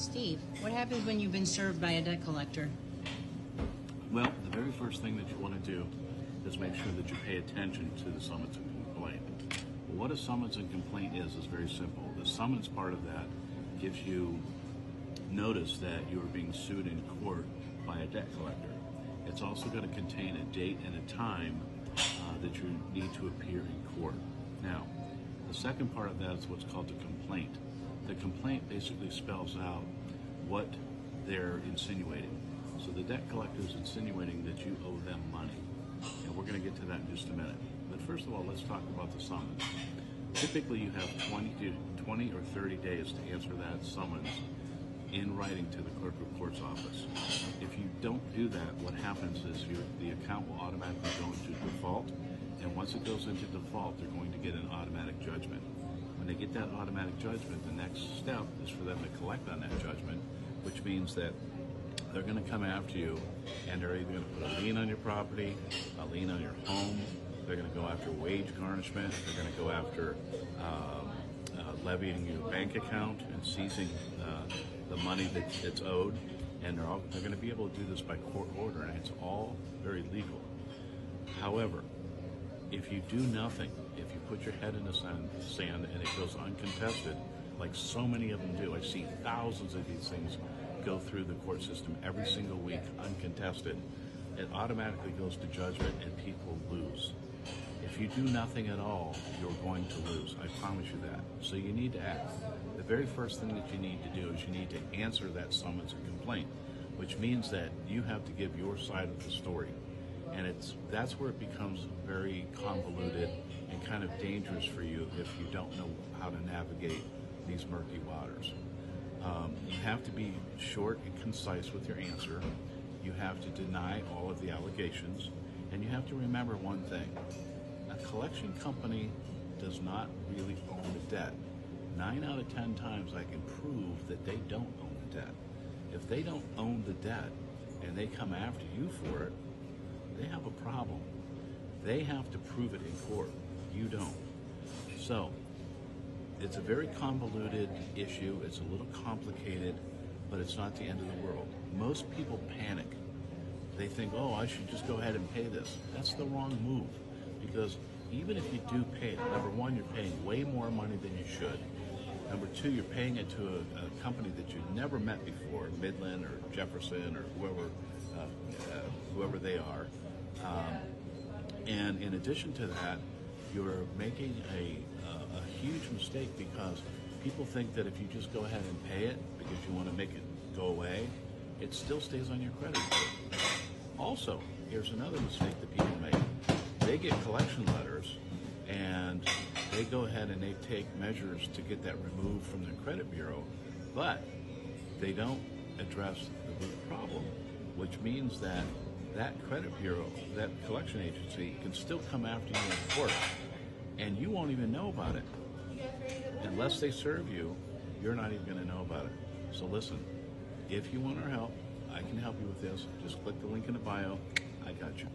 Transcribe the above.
Steve, what happens when you've been served by a debt collector? Well, the very first thing that you want to do is make sure that you pay attention to the summons and complaint. Well, what a summons and complaint is very simple. The summons part of that gives you notice that you are being sued in court by a debt collector. It's also going to contain a date and a time that you need to appear in court. Now, the second part of that is what's called the complaint. The complaint basically spells out what they're insinuating. So the debt collector is insinuating that you owe them money. And we're going to get to that in just a minute. But first of all, let's talk about the summons. Typically, you have 20 or 30 days to answer that summons in writing to the clerk of court's office. If you don't do that, what happens is the account will automatically go into default, and once it goes into default, they're going to get an automatic judgment. When they get that automatic judgment, the next step is for them to collect on that judgment, which means that they're going to come after you, and they're either going to put a lien on your property, a lien on your home, they're going to go after wage garnishment, they're going to go after levying your bank account and seizing the money that's owed, and they're going to be able to do this by court order, and it's all very legal. However, if you do nothing, if you put your head in the sand and it goes uncontested, like so many of them do, I see thousands of these things go through the court system every single week uncontested, it automatically goes to judgment and people lose. If you do nothing at all, you're going to lose. I promise you that. So you need to act. The very first thing that you need to do is you need to answer that summons and complaint, which means that you have to give your side of the story. And that's where it becomes very convoluted and kind of dangerous for you if you don't know how to navigate these murky waters. You have to be short and concise with your answer. You have to deny all of the allegations. And you have to remember one thing. A collection company does not really own the debt. 9 out of 10 times I can prove that they don't own the debt. If they don't own the debt and they come after you for it, they have a problem. They have to prove it in court. You don't. So, it's a very convoluted issue. It's a little complicated, but it's not the end of the world. Most people panic. They think, oh, I should just go ahead and pay this. That's the wrong move, because even if you do pay it, number one, you're paying way more money than you should. Number two, you're paying it to a company that you've never met before, Midland or Jefferson or whoever they are. And in addition to that, you're making a huge mistake, because people think that if you just go ahead and pay it because you want to make it go away, it still stays on your credit report. Also, here's another mistake that people make. They get collection letters and they go ahead and they take measures to get that removed from their credit bureau, but they don't address the root problem, which means that credit bureau, that collection agency, can still come after you in court, and you won't even know about it. Unless they serve you, you're not even going to know about it. So listen, if you want our help, I can help you with this. Just click the link in the bio. I got you.